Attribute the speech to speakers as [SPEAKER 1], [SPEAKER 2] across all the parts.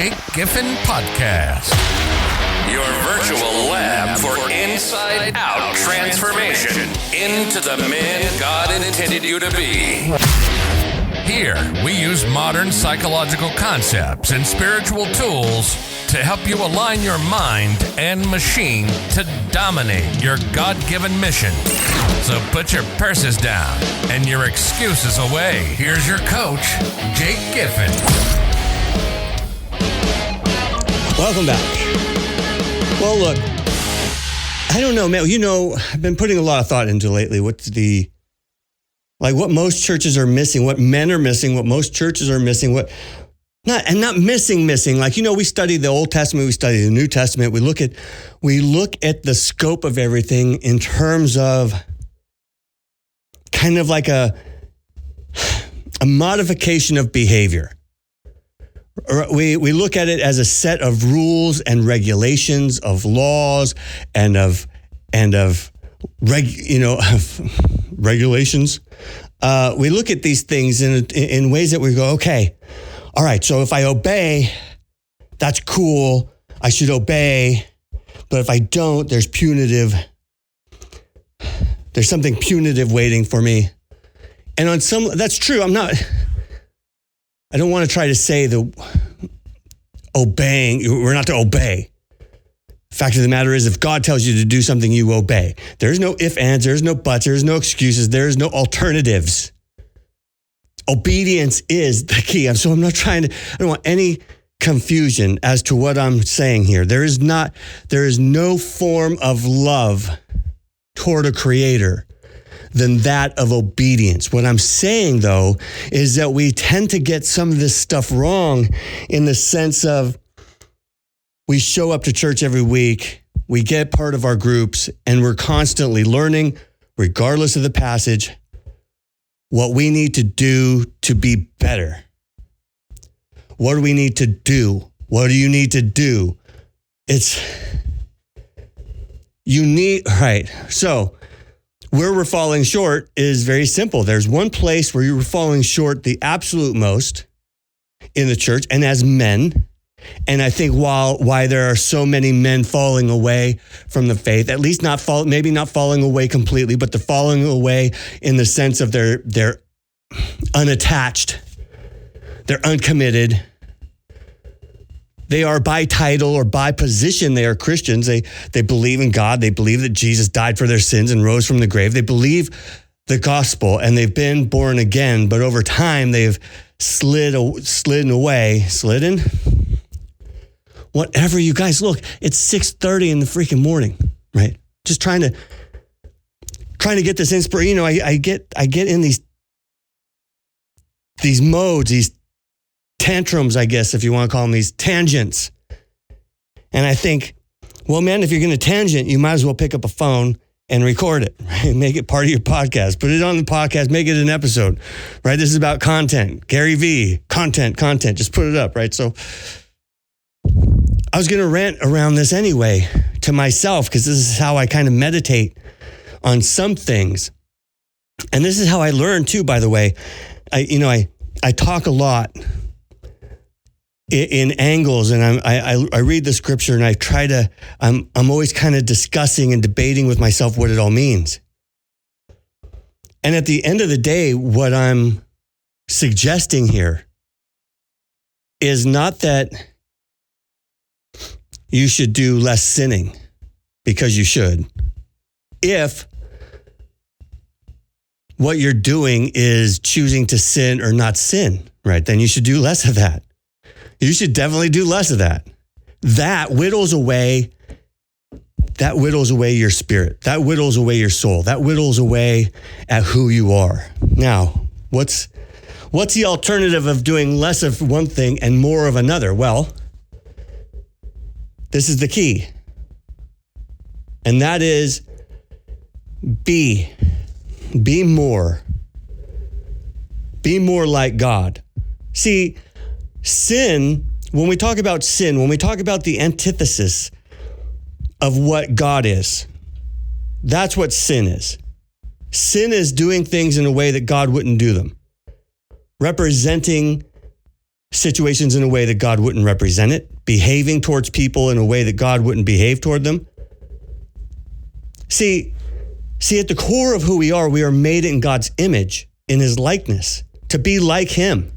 [SPEAKER 1] Jake Giffen Podcast.
[SPEAKER 2] Your virtual lab for inside-out transformation into the man God intended you to be.
[SPEAKER 1] Here, we use modern psychological concepts and spiritual tools to help you align your mind and machine to dominate your God-given mission. So put your purses down and your excuses away. Here's your coach, Jake Giffen.
[SPEAKER 3] Welcome back. Well, look, I don't know, man. You know, I've been putting a lot of thought into lately. What most churches are missing, what men are missing, what most churches are missing, not missing. Like, you know, we study the Old Testament, we study the New Testament. We look at the scope of everything in terms of kind of like a modification of behavior. We look at it as a set of rules and regulations, of laws and of regulations. We look at these things in ways that we go, okay, all right, so if I obey, that's cool. I should obey. But if I don't, there's something punitive waiting for me. And on some, that's true. I don't want to try to say we're not to obey. Fact of the matter is, if God tells you to do something, you obey. There's no ifs, ands, there's no buts, there's no excuses, there's no alternatives. Obedience is the key. I don't want any confusion as to what I'm saying here. There is no form of love toward a creator than that of obedience. What I'm saying, though, is that we tend to get some of this stuff wrong in the sense of we show up to church every week, we get part of our groups, and we're constantly learning, regardless of the passage, what we need to do to be better. What do we need to do? What do you need to do? Right. So where we're falling short is very simple. There's one place where you're falling short the absolute most in the church and as men. And I think why there are so many men falling away from the faith, at least maybe not falling away completely, but they're falling away in the sense of they're unattached, they're uncommitted. They are by title or by position, they are Christians. They believe in God. They believe that Jesus died for their sins and rose from the grave. They believe the gospel and they've been born again, but over time they've slidden away. Whatever, you guys, look, it's 6:30 in the freaking morning, right? Just trying to get this inspiration. You know, I get in these modes, these tantrums, I guess, if you want to call them, these tangents. And I think, well, man, if you're going to tangent, you might as well pick up a phone and record it, right? Make it part of your podcast. Put it on the podcast, make it an episode, right? This is about content. Gary V, content. Just put it up, right? So I was going to rant around this anyway to myself because this is how I kind of meditate on some things. And this is how I learn too, by the way. I talk a lot in angles, and I read the scripture, and I'm always kind of discussing and debating with myself what it all means. And at the end of the day, what I'm suggesting here is not that you should do less sinning, because you should. If what you're doing is choosing to sin or not sin, right? Then you should do less of that. You should definitely do less of that. That whittles away your spirit. That whittles away your soul. That whittles away at who you are. Now, what's the alternative of doing less of one thing and more of another? Well, this is the key. And that is be more. Be more like God. See, when we talk about the antithesis of what God is, that's what sin is. Sin is doing things in a way that God wouldn't do them. Representing situations in a way that God wouldn't represent it, behaving towards people in a way that God wouldn't behave toward them. See, at the core of who we are made in God's image, in his likeness, to be like him.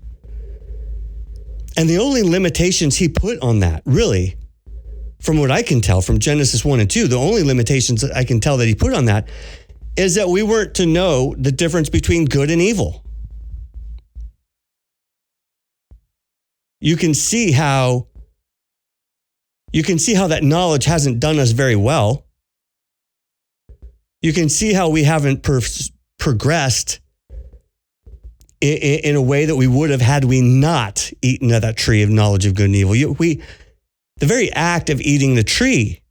[SPEAKER 3] And the only limitations he put on that, really, from what I can tell from Genesis 1 and 2, the only limitations that I can tell that he put on that is that we weren't to know the difference between good and evil. You can see how that knowledge hasn't done us very well. You can see how we haven't progressed in a way that we would have had we not eaten of that tree of knowledge of good and evil. The very act of eating the tree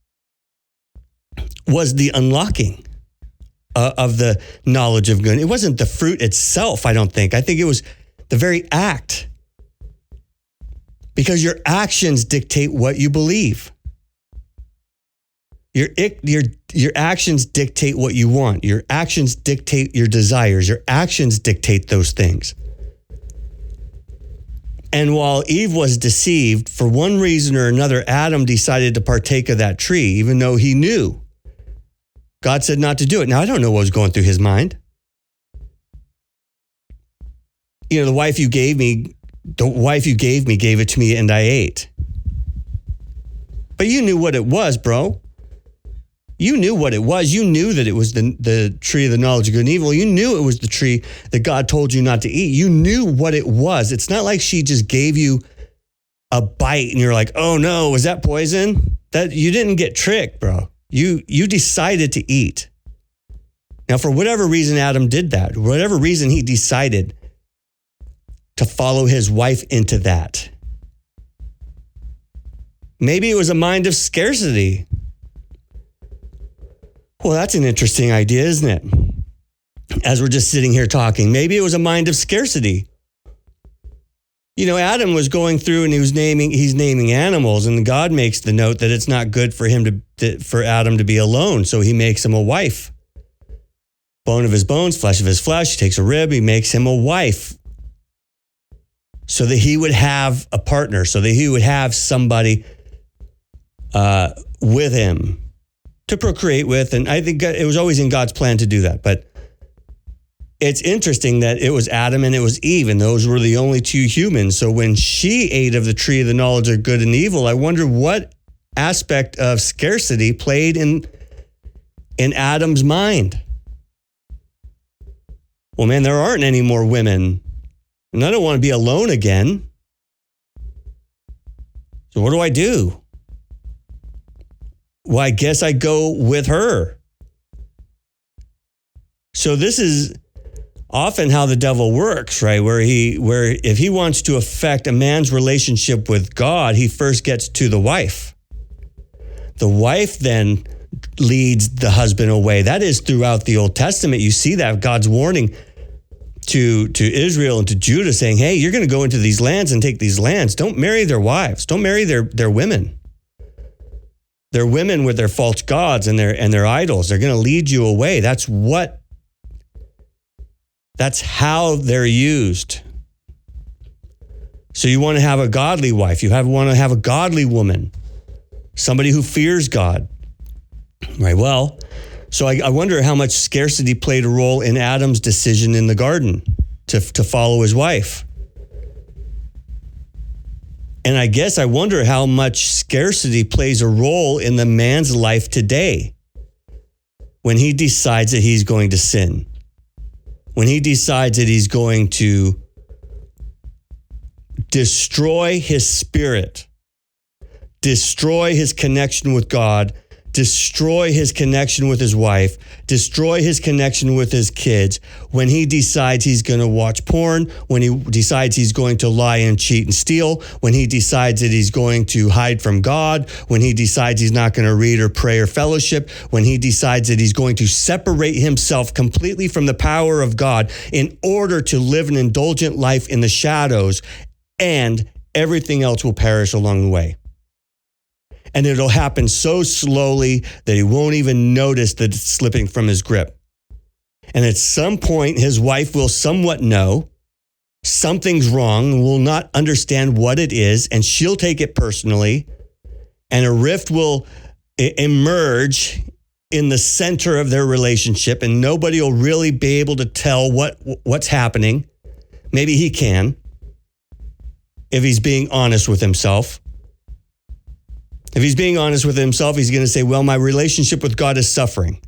[SPEAKER 3] was the unlocking of the knowledge of good. It wasn't the fruit itself, I don't think. I think it was the very act. Because your actions dictate what you believe. Your actions dictate what you want. Your actions dictate your desires. Your actions dictate those things. And while Eve was deceived, for one reason or another, Adam decided to partake of that tree, even though he knew. God said not to do it. Now, I don't know what was going through his mind. The wife you gave me gave it to me and I ate. But you knew what it was, bro. You knew what it was. You knew that it was the tree of the knowledge of good and evil. You knew it was the tree that God told you not to eat. You knew what it was. It's not like she just gave you a bite and you're like, oh no, was that poison? That you didn't get tricked, bro. You decided to eat. Now, for whatever reason Adam did that, whatever reason he decided to follow his wife into that. Maybe it was a mind of scarcity. Well, that's an interesting idea, isn't it? As we're just sitting here talking, maybe it was a mind of scarcity. Adam was going through and he's naming animals, and God makes the note that it's not good for for Adam to be alone, so he makes him a wife. Bone of his bones, flesh of his flesh. He takes a rib, he makes him a wife. So that he would have a partner, so that he would have somebody with him to procreate with. And I think it was always in God's plan to do that. But it's interesting that it was Adam and it was Eve, and those were the only two humans. So when she ate of the tree of the knowledge of good and evil, I wonder what aspect of scarcity played in Adam's mind. Well, man, there aren't any more women. And I don't want to be alone again. So what do I do? Well, I guess I go with her. So this is often how the devil works, right? Where if he wants to affect a man's relationship with God, he first gets to the wife. The wife then leads the husband away. That is throughout the Old Testament. You see that God's warning to Israel and to Judah, saying, hey, you're going to go into these lands and take these lands. Don't marry their wives. Don't marry their women. They're women with their false gods and their idols. They're going to lead you away. That's how they're used. So you want to have a godly wife. Want to have a godly woman, somebody who fears God. Right. Well, so I wonder how much scarcity played a role in Adam's decision in the garden to follow his wife. And I guess I wonder how much scarcity plays a role in the man's life today when he decides that he's going to sin, when he decides that he's going to destroy his spirit, destroy his connection with God, destroy his connection with his wife, destroy his connection with his kids, when he decides he's going to watch porn, when he decides he's going to lie and cheat and steal, when he decides that he's going to hide from God, when he decides he's not going to read or pray or fellowship, when he decides that he's going to separate himself completely from the power of God in order to live an indulgent life in the shadows, and everything else will perish along the way. And it'll happen so slowly that he won't even notice that it's slipping from his grip. And at some point, his wife will somewhat know, something's wrong, will not understand what it is, and she'll take it personally, and a rift will emerge in the center of their relationship, and nobody will really be able to tell what's happening. Maybe he can, if he's being honest with himself. If he's being honest with himself, he's going to say, well, my relationship with God is suffering.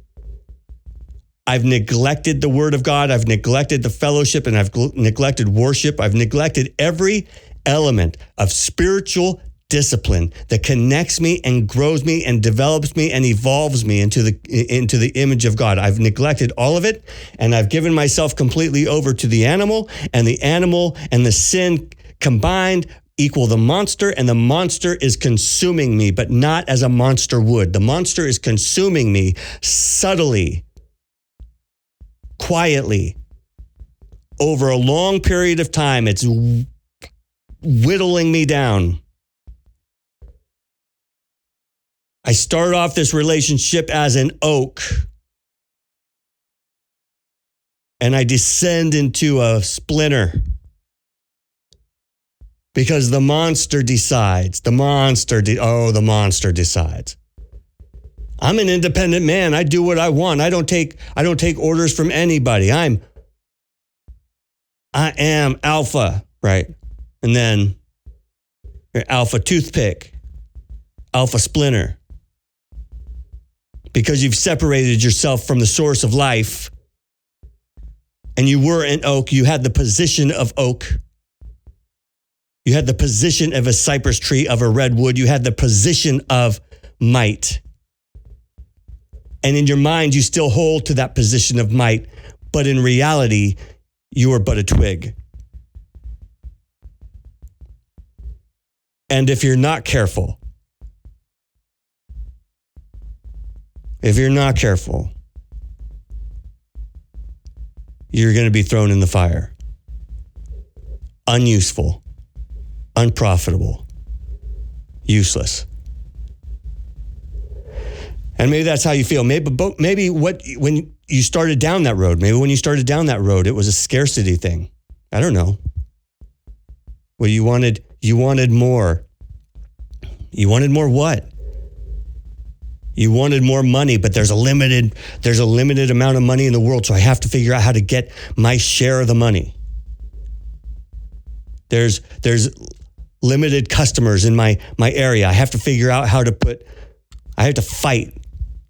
[SPEAKER 3] I've neglected the word of God. I've neglected the fellowship, and I've neglected worship. I've neglected every element of spiritual discipline that connects me and grows me and develops me and evolves me into the image of God. I've neglected all of it, and I've given myself completely over to the animal and the sin combined equal the monster, and the monster is consuming me, but not as a monster would. The monster is consuming me subtly, quietly, over a long period of time. It's whittling me down. I start off this relationship as an oak, and I descend into a splinter because the monster decides. The monster decides. I'm an independent man. I do what I want. I don't take orders from anybody. I am alpha, right? And then alpha toothpick, alpha splinter. Because you've separated yourself from the source of life, and you were an oak, you had the position of oak. You had the position of a cypress tree, of a redwood. You had the position of might. And in your mind, you still hold to that position of might, but in reality, you are but a twig. And if you're not careful, you're going to be thrown in the fire. Unuseful, unprofitable, useless. And maybe that's how you feel. Maybe when you started down that road, it was a scarcity thing. I don't know. Well, you wanted more. You wanted more what? You wanted more money, but there's a limited amount of money in the world, so I have to figure out how to get my share of the money. There's limited customers in my area. I have to figure out I have to fight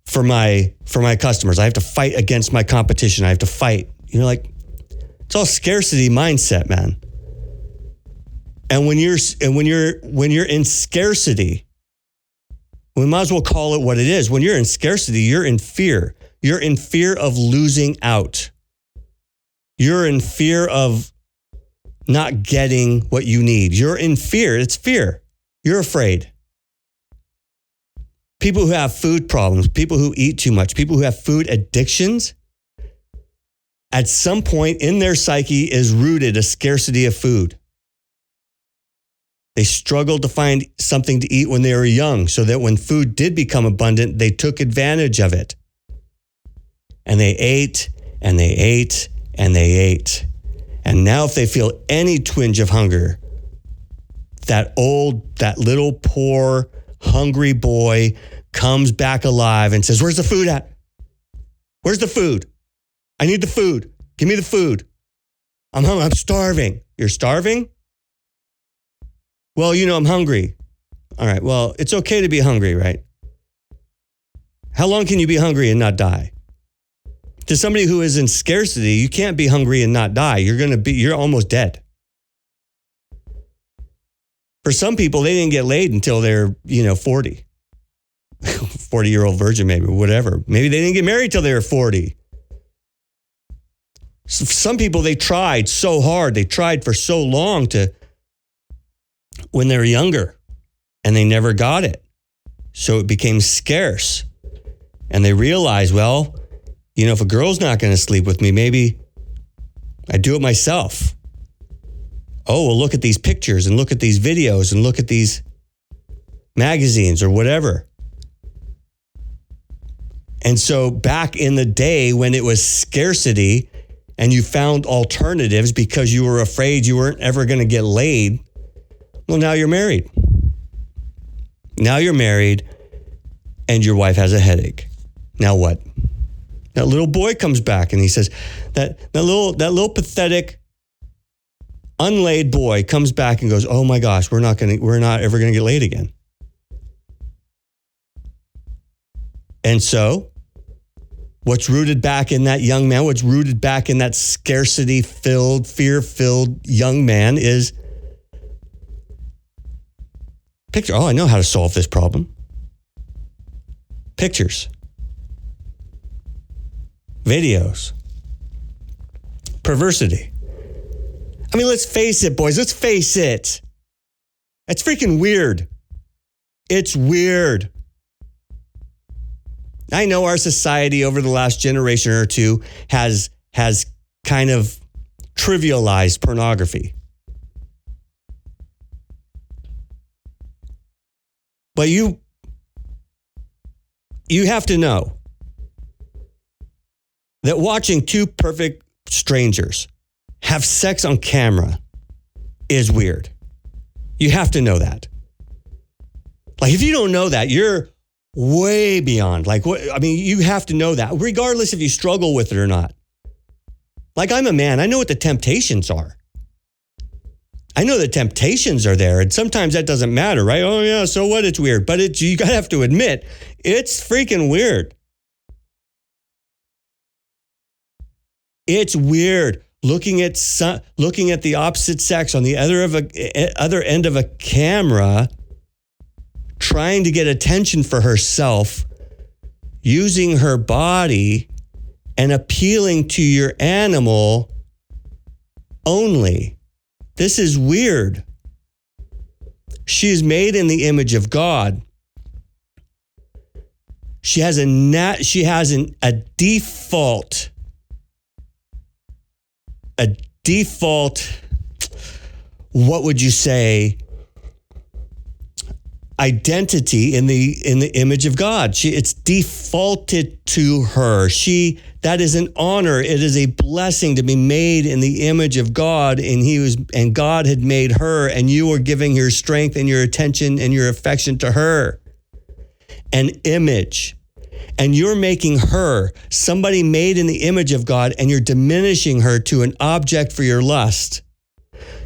[SPEAKER 3] for my customers. I have to fight against my competition. I have to fight. It's all scarcity mindset, man. And when you're in scarcity, we might as well call it what it is. When you're in scarcity, you're in fear. You're in fear of losing out. You're in fear of not getting what you need. You're in fear. It's fear. You're afraid. People who have food problems, people who eat too much, people who have food addictions, at some point in their psyche is rooted a scarcity of food. They struggled to find something to eat when they were young, so that when food did become abundant, they took advantage of it. And they ate, and they ate, and they ate. And now if they feel any twinge of hunger, that little poor, hungry boy comes back alive and says, "Where's the food at? Where's the food? I need the food. Give me the food. I'm hungry. I'm starving." You're starving? Well, I'm hungry. All right, well, it's okay to be hungry, right? How long can you be hungry and not die? To somebody who is in scarcity, you can't be hungry and not die. You're almost dead. For some people, they didn't get laid until they're, 40. 40-year-old virgin, maybe, whatever. Maybe they didn't get married till they were 40. Some people, they tried so hard. They tried for so long when they were younger, and they never got it. So it became scarce. And they realized, well, if a girl's not going to sleep with me, maybe I do it myself. Oh, well, look at these pictures and look at these videos and look at these magazines or whatever. And so back in the day when it was scarcity and you found alternatives because you were afraid you weren't ever going to get laid, well, now you're married. Now you're married and your wife has a headache. Now what? That little boy comes back and he says, that little pathetic, unlaid boy comes back and goes, oh my gosh, we're not ever going to get laid again. And so, what's rooted back in that young man, what's rooted back in that scarcity-filled, fear-filled young man is picture. Oh, I know how to solve this problem. Pictures. Videos. Perversity. I mean, let's face it, boys. Let's face it. It's freaking weird. It's weird. I know our society over the last generation or two has kind of trivialized pornography. But you have to know that watching two perfect strangers have sex on camera is weird. You have to know that. Like, if you don't know that, you're way beyond. Like, what? I mean, you have to know that, regardless if you struggle with it or not. Like, I'm a man. I know what the temptations are. I know the temptations are there, and sometimes that doesn't matter, right? Oh, yeah, so what? It's weird. But you gotta have to admit, it's freaking weird. It's weird looking at the opposite sex on the other end of a camera, trying to get attention for herself, using her body and appealing to your animal only. This is weird. She is made in the image of God. She has a default, what would you say, identity in the image of God. It's defaulted to her. That is an honor. It is a blessing to be made in the image of God, and God had made her, and you are giving your strength and your attention and your affection to her. An image. And you're making her somebody made in the image of God, and you're diminishing her to an object for your lust.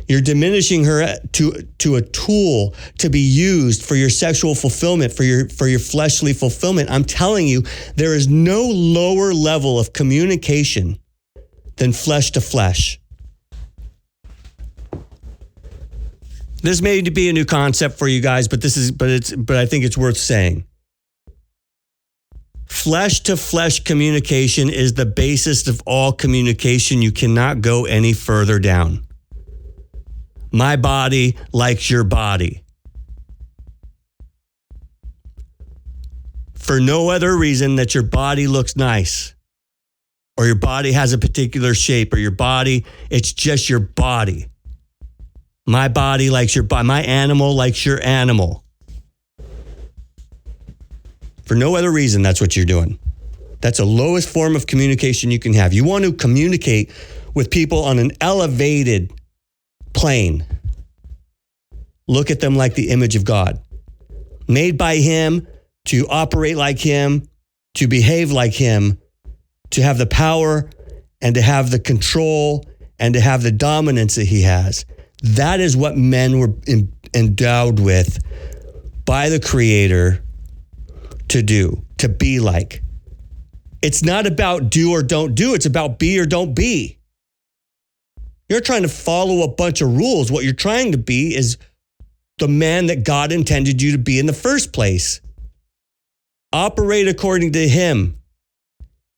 [SPEAKER 3] You're diminishing her to a tool to be used for your sexual fulfillment, for your fleshly fulfillment. I'm telling you, there is no lower level of communication than flesh to flesh. This may be a new concept for you guys, but I think it's worth saying. Flesh to flesh communication is the basis of all communication. You cannot go any further down. My body likes your body. For no other reason that your body looks nice, or your body has a particular shape, or it's just your body. My body likes your body. My animal likes your animal. For no other reason, that's what you're doing. That's the lowest form of communication you can have. You want to communicate with people on an elevated plane. Look at them like the image of God. Made by Him, to operate like Him, to behave like Him, to have the power and to have the control and to have the dominance that He has. That is what men were endowed with by the Creator to do, to be like. It's not about do or don't do. It's about be or don't be. You're trying to follow a bunch of rules. What you're trying to be is the man that God intended you to be in the first place. Operate according to Him.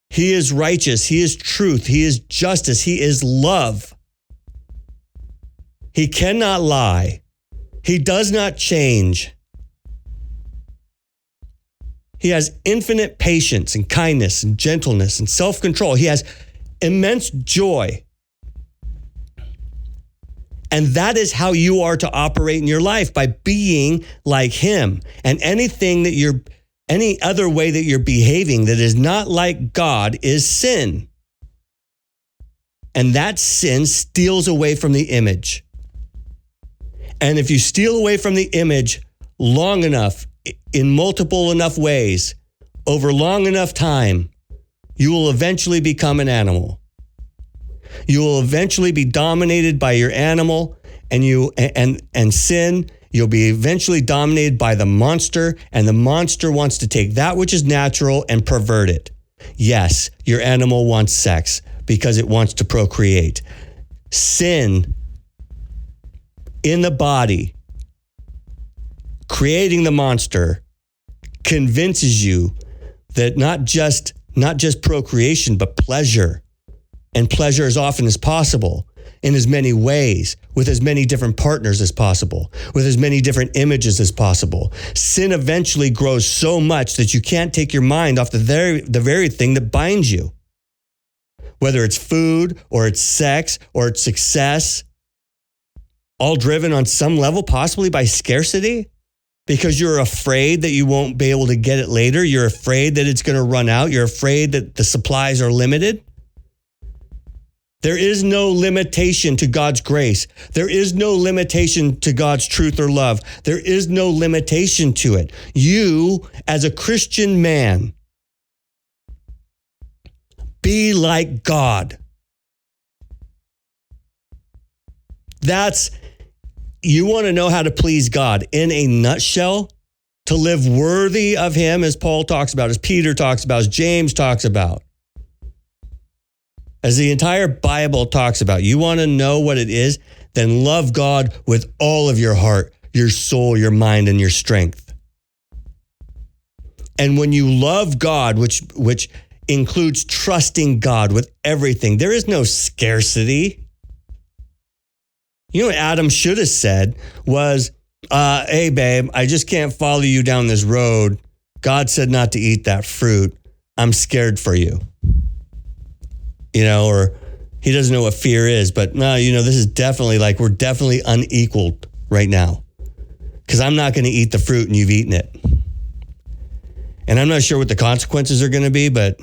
[SPEAKER 3] He is righteous. He is truth. He is justice. He is love. He cannot lie. He does not change. He has infinite patience and kindness and gentleness and self-control. He has immense joy. And that is how you are to operate in your life, by being like Him. And any other way that you're behaving that is not like God is sin. And that sin steals away from the image. And if you steal away from the image long enough, in multiple enough ways, over long enough time, you will eventually become an animal. You will eventually be dominated by your animal and sin. You'll be eventually dominated by the monster, and the monster wants to take that which is natural and pervert it. Yes, your animal wants sex because it wants to procreate. Sin in the body, creating the monster, convinces you that not just procreation, but pleasure, and pleasure as often as possible, in as many ways, with as many different partners as possible, with as many different images as possible. Sin eventually grows so much that you can't take your mind off the very thing that binds you. Whether it's food, or it's sex, or it's success, all driven on some level, possibly by scarcity, because you're afraid that you won't be able to get it later. You're afraid that it's going to run out. You're afraid that the supplies are limited. There is no limitation to God's grace. There is no limitation to God's truth or love. There is no limitation to it. You, as a Christian man, be like God. You want to know how to please God in a nutshell, to live worthy of Him, as Paul talks about, as Peter talks about, as James talks about, as the entire Bible talks about. You want to know what it is? Then love God with all of your heart, your soul, your mind, and your strength. And when you love God, which includes trusting God with everything, there is no scarcity. You know what Adam should have said was, hey, babe, I just can't follow you down this road. God said not to eat that fruit. I'm scared for you. Or he doesn't know what fear is, but no, this is definitely we're definitely unequaled right now, because I'm not going to eat the fruit and you've eaten it. And I'm not sure what the consequences are going to be, but,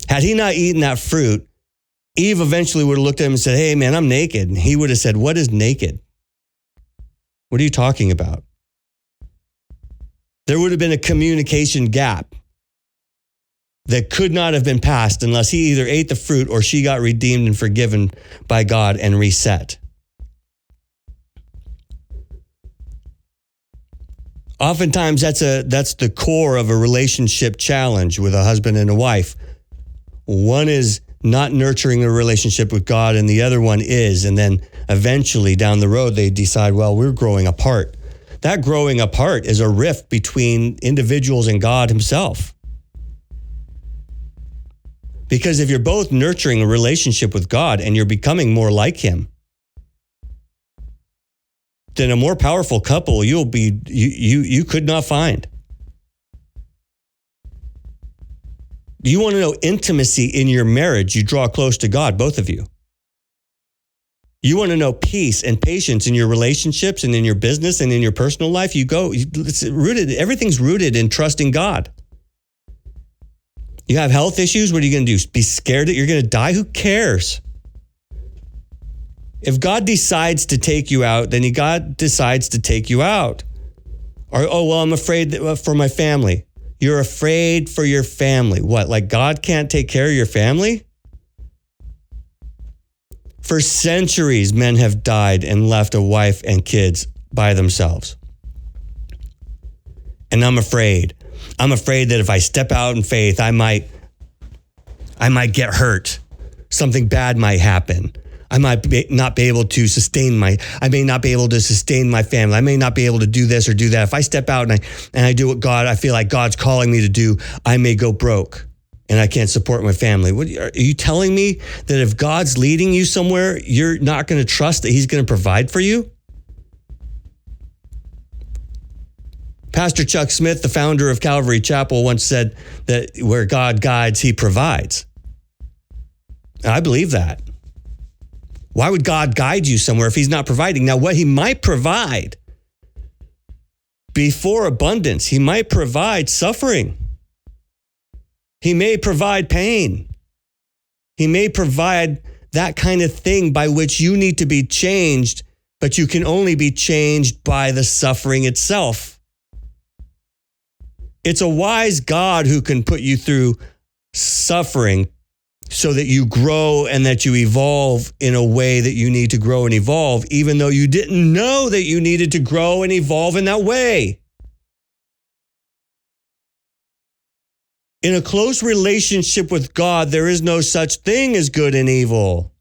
[SPEAKER 3] had he not eaten that fruit, Eve eventually would have looked at him and said, hey, man, I'm naked. And he would have said, what is naked? What are you talking about? There would have been a communication gap that could not have been passed unless he either ate the fruit or she got redeemed and forgiven by God and reset. Oftentimes, that's the core of a relationship challenge with a husband and a wife. One is not nurturing a relationship with God, and the other one is. And then eventually down the road, they decide, well, we're growing apart. That growing apart is a rift between individuals and God Himself. Because if you're both nurturing a relationship with God and you're becoming more like Him, then a more powerful couple you could not find. You want to know intimacy in your marriage, you draw close to God, both of you. You want to know peace and patience in your relationships and in your business and in your personal life, everything's rooted in trusting God. You have health issues, what are you going to do? Be scared that you're going to die? Who cares? If God decides to take you out, then God decides to take you out. Or, I'm afraid for my family. You're afraid for your family. What, God can't take care of your family? For centuries, men have died and left a wife and kids by themselves. And I'm afraid. I'm afraid that if I step out in faith, I might get hurt. Something bad might happen. I might not be able to sustain my family. I may not be able to do this or do that. If I step out and I do what I feel like God's calling me to do, I may go broke and I can't support my family. Are you telling me that if God's leading you somewhere, you're not going to trust that He's going to provide for you? Pastor Chuck Smith, the founder of Calvary Chapel, once said that where God guides, He provides. I believe that. Why would God guide you somewhere if He's not providing? Now, what He might provide before abundance, He might provide suffering. He may provide pain. He may provide that kind of thing by which you need to be changed, but you can only be changed by the suffering itself. It's a wise God who can put you through suffering so that you grow and that you evolve in a way that you need to grow and evolve, even though you didn't know that you needed to grow and evolve in that way. In a close relationship with God, there is no such thing as good and evil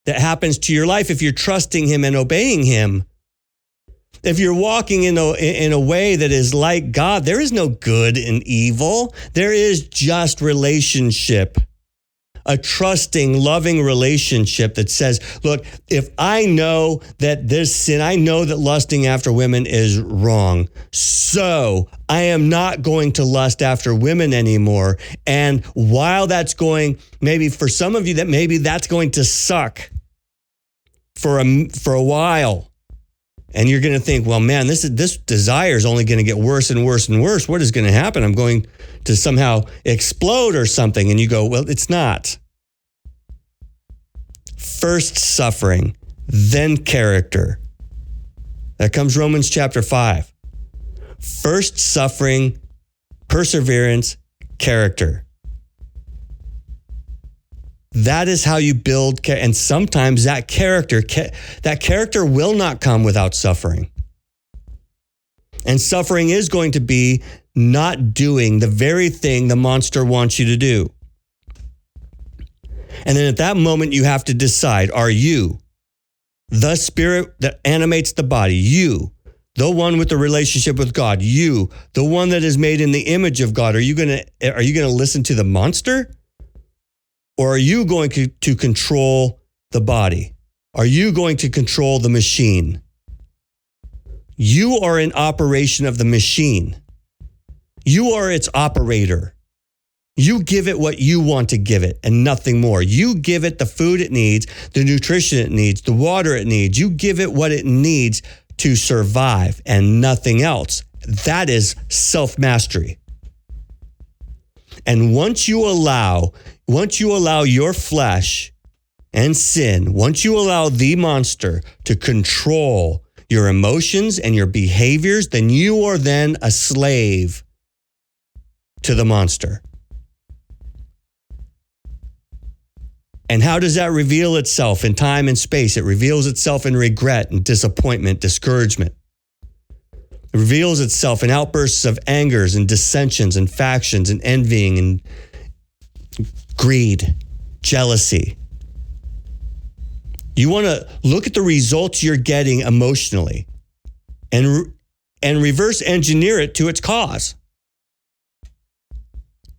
[SPEAKER 3] that happens to your life if you're trusting Him and obeying Him. If you're walking in a way that is like God, there is no good and evil. There is just relationship. A trusting, loving relationship that says, look, if I know that this sin, I know that lusting after women is wrong. So I am not going to lust after women anymore. And while that's going, maybe for some of you, that maybe that's going to suck for a while. And you're going to think, well, man, this desire is only going to get worse and worse and worse. What is going to happen? I'm going to somehow explode or something. And you go, well, it's not. First suffering, then character. That comes Romans chapter 5. First suffering, perseverance, character. That is how you build, and sometimes that character will not come without suffering. And suffering is going to be not doing the very thing the monster wants you to do. And then at that moment, you have to decide, are you the spirit that animates the body? You, the one with the relationship with God? You, the one that is made in the image of God? Are you going to listen to the monster? Or are you going to control the body? Are you going to control the machine? You are in operation of the machine. You are its operator. You give it what you want to give it and nothing more. You give it the food it needs, the nutrition it needs, the water it needs. You give it what it needs to survive and nothing else. That is self-mastery. And once you allow your flesh and sin, once you allow the monster to control your emotions and your behaviors, then you are then a slave to the monster. And how does that reveal itself in time and space? It reveals itself in regret and disappointment, discouragement. It reveals itself in outbursts of angers and dissensions and factions and envying and greed, jealousy. You want to look at the results you're getting emotionally and reverse engineer it to its cause.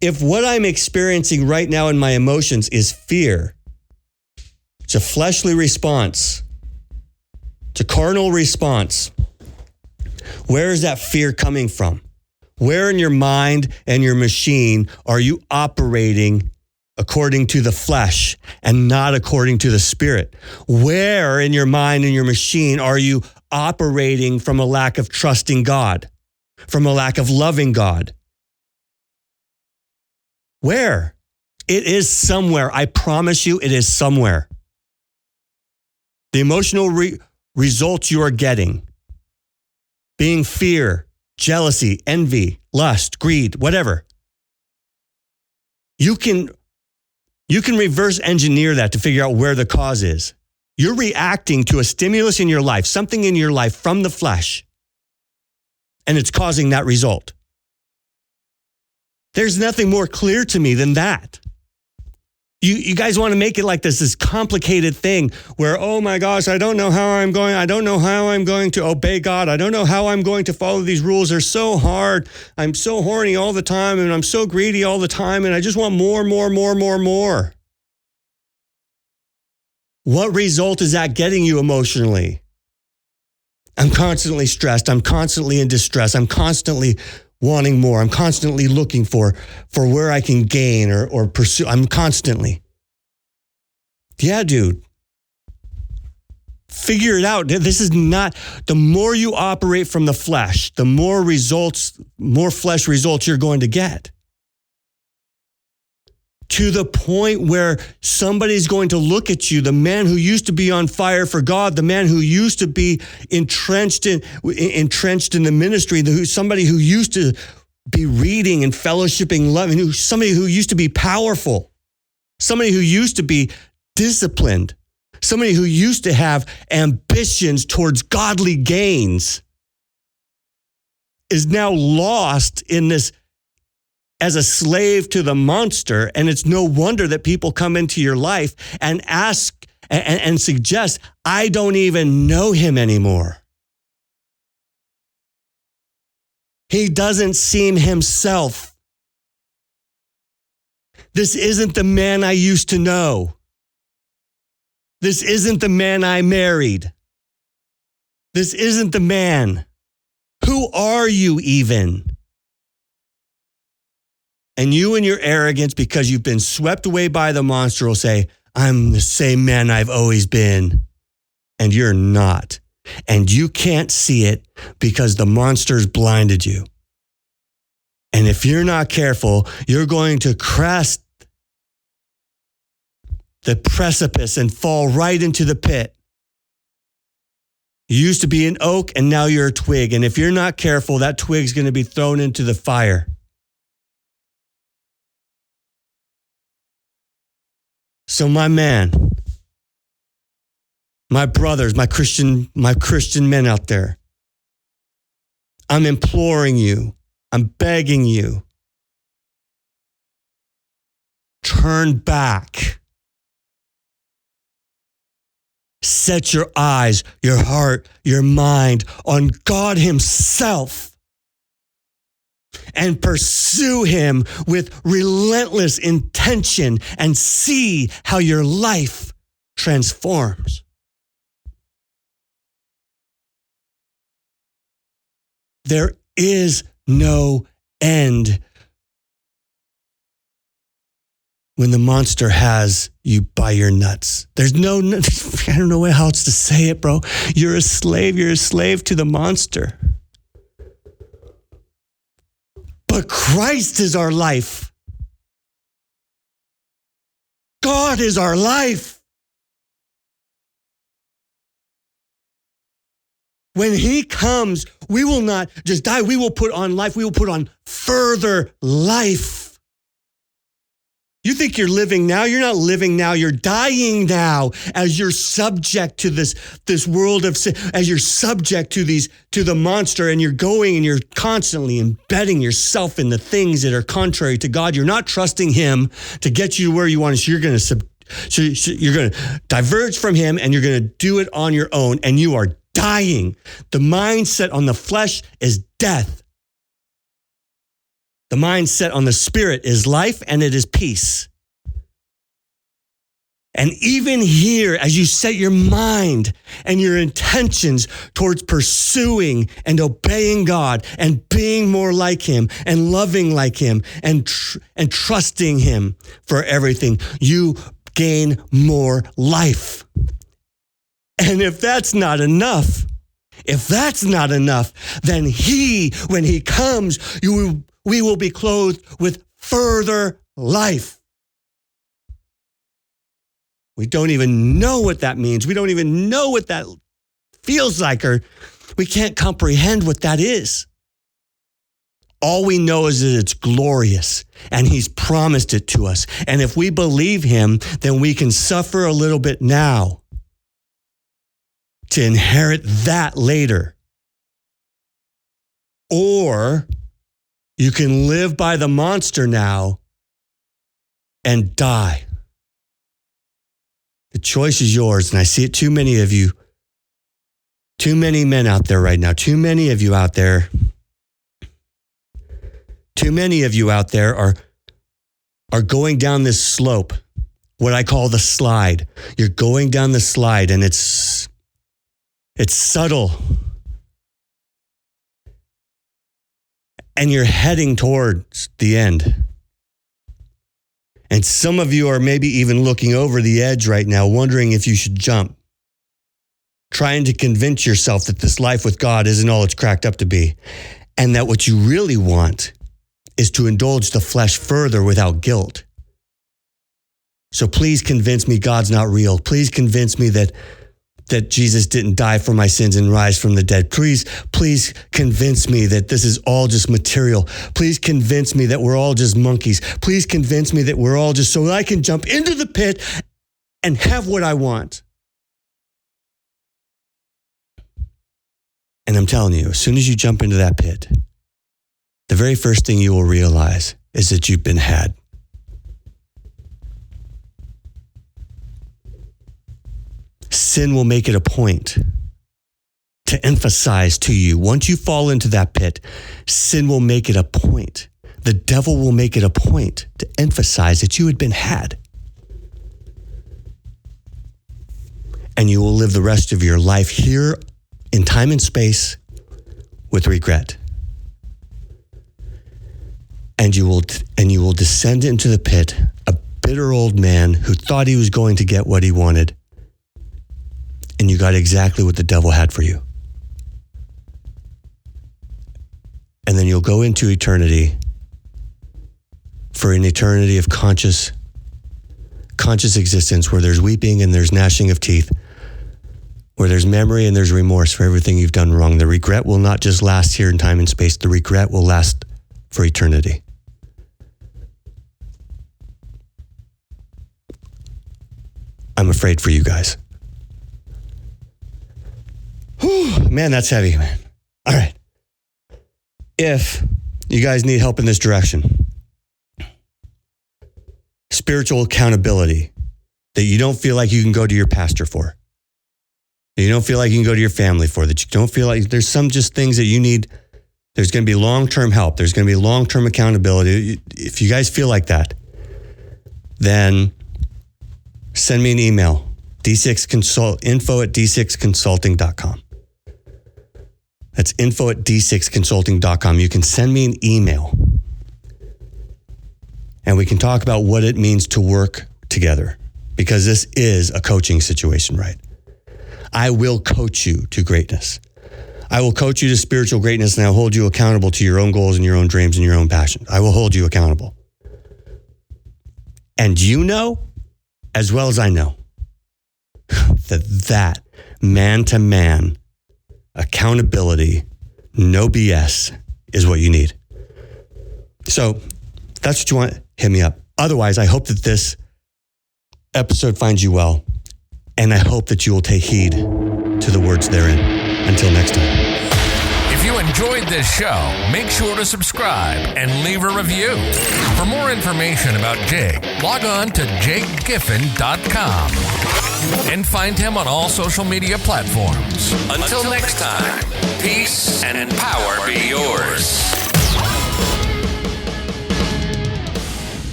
[SPEAKER 3] If what I'm experiencing right now in my emotions is fear, it's a fleshly response, it's a carnal response. Where is that fear coming from? Where in your mind and your machine are you operating according to the flesh and not according to the spirit? Where in your mind and your machine are you operating from a lack of trusting God, from a lack of loving God? Where? It is somewhere. I promise you, it is somewhere. The emotional results you are getting, being fear, jealousy, envy, lust, greed, whatever. You can reverse engineer that to figure out where the cause is. You're reacting to a stimulus in your life, something in your life from the flesh, and it's causing that result. There's nothing more clear to me than that. You guys want to make it like this complicated thing where, oh my gosh, I don't know how I'm going to obey God. I don't know how I'm going to follow these rules. They're so hard. I'm so horny all the time and I'm so greedy all the time and I just want more. What result is that getting you emotionally? I'm constantly stressed. I'm constantly in distress. I'm constantly wanting more. I'm constantly looking for where I can gain or pursue. I'm constantly. Yeah, dude. Figure it out. This is not, the more you operate from the flesh, the more flesh results you're going to get. to the point where somebody's going to look at you, the man who used to be on fire for God, the man who used to be entrenched in the ministry, somebody who used to be reading and fellowshipping, loving, somebody who used to be powerful, somebody who used to be disciplined, somebody who used to have ambitions towards godly gains, is now lost in this as a slave to the monster. And it's no wonder that people come into your life and ask and suggest, I don't even know him anymore. He doesn't seem himself. This isn't the man I used to know. This isn't the man I married. This isn't the man. Who are you even? And you and your arrogance, because you've been swept away by the monster, will say, I'm the same man I've always been. And you're not. And you can't see it because the monster's blinded you. And if you're not careful, you're going to crest the precipice and fall right into the pit. You used to be an oak and now you're a twig. And if you're not careful, that twig's going to be thrown into the fire. So my man, my brothers, my Christian men out there, I'm imploring you, I'm begging you, turn back. Set your eyes, your heart, your mind on God himself and pursue him with relentless intention and see how your life transforms. There is no end when the monster has you by your nuts. There's no, I don't know how else to say it, bro. You're a slave to the monster. But Christ is our life. God is our life. When he comes, we will not just die. We will put on life. We will put on further life. You think you're living now? You're not living now. You're dying now as you're subject to this world of sin, as you're subject to the monster, and you're going and you're constantly embedding yourself in the things that are contrary to God. You're not trusting him to get you to where you want to. So you're going to diverge from him and you're going to do it on your own, and you are dying. The mindset on the flesh is death. The mindset on the spirit is life, and it is peace. And even here, as you set your mind and your intentions towards pursuing and obeying God and being more like him and loving like him and trusting him for everything, you gain more life. And if that's not enough, then when he comes, we will be clothed with further life. We don't even know what that means. We don't even know what that feels like, or we can't comprehend what that is. All we know is that it's glorious, and he's promised it to us. And if we believe him, then we can suffer a little bit now to inherit that later. Or you can live by the monster now and die. The choice is yours, and I see it too many of you, too many men out there right now, too many of you out there are going down this slope, what I call the slide. You're going down the slide, and it's subtle. And you're heading towards the end. And some of you are maybe even looking over the edge right now, wondering if you should jump, trying to convince yourself that this life with God isn't all it's cracked up to be, and that what you really want is to indulge the flesh further without guilt. So please convince me God's not real. Please convince me that Jesus didn't die for my sins and rise from the dead. Please convince me that this is all just material. Please convince me that we're all just monkeys. Please convince me that we're all just so I can jump into the pit and have what I want. And I'm telling you, as soon as you jump into that pit, the very first thing you will realize is that you've been had. Sin will make it a point to emphasize to you. Once you fall into that pit, sin will make it a point. The devil will make it a point to emphasize that you had been had. And you will live the rest of your life here in time and space with regret. And you will descend into the pit, a bitter old man who thought he was going to get what he wanted. And you got exactly what the devil had for you. And then you'll go into eternity for an eternity of conscious existence where there's weeping and there's gnashing of teeth, where there's memory and there's remorse for everything you've done wrong. The regret will not just last here in time and space. The regret will last for eternity. I'm afraid for you guys. Whew, man, that's heavy, man. All right. If you guys need help in this direction, spiritual accountability that you don't feel like you can go to your pastor for, that you don't feel like you can go to your family for, that you don't feel like there's some just things that you need. There's going to be long-term help. There's going to be long-term accountability. If you guys feel like that, then send me an email, info@d6consulting.com. That's info@d6consulting.com. You can send me an email and we can talk about what it means to work together, because this is a coaching situation, right? I will coach you to greatness. I will coach you to spiritual greatness, and I'll hold you accountable to your own goals and your own dreams and your own passion. I will hold you accountable. And you know, as well as I know, that man-to-man accountability, no BS, is what you need. So if that's what you want, hit me up. Otherwise, I hope that this episode finds you well, and I hope that you will take heed to the words therein. Until next time.
[SPEAKER 1] If you enjoyed this show, make sure to subscribe and leave a review. For more information about Jake, log on to jakegiffen.com and find him on all social media platforms.
[SPEAKER 2] Until next time, peace and power be yours.